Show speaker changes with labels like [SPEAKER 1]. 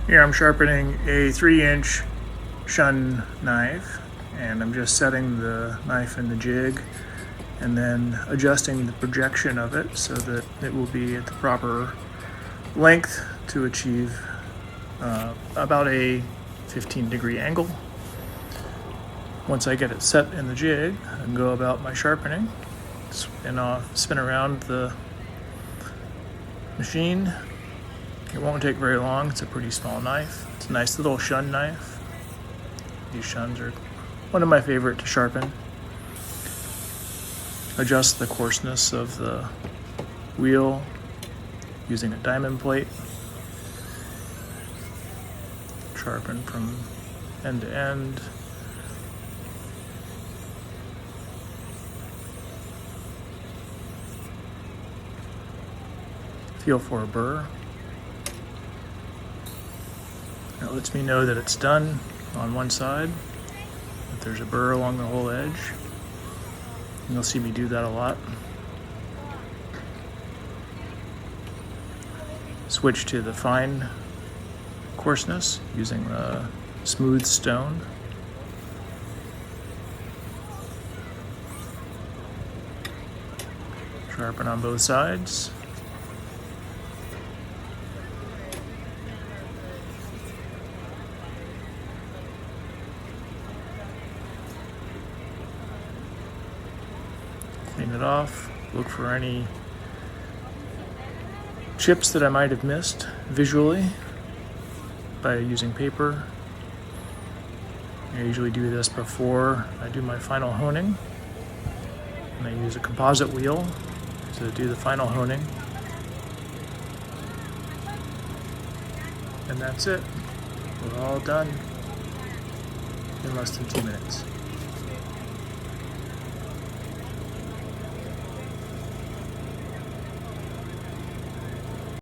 [SPEAKER 1] Here I'm sharpening a 3-inch Shun knife, and I'm just setting the knife in the jig and then adjusting the projection of it so that it will be at the proper length to achieve about a 15-degree angle. Once I get it set in the jig, I can go about my sharpening and spin around the machine. It won't take very long. It's a pretty small knife. It's a nice little Shun knife. These Shuns are one of my favorite to sharpen. Adjust the coarseness of the wheel using a diamond plate. Sharpen from end to end. Feel for a burr. It lets me know that it's done on one side, that there's a burr along the whole edge. And you'll see me do that a lot. Switch to the fine coarseness using the smooth stone. Sharpen on both sides. Clean it off, look for any chips that I might have missed visually by using paper. I usually do this before I do my final honing. And I use a composite wheel to do the final honing. And that's it. We're all done in less than 2 minutes.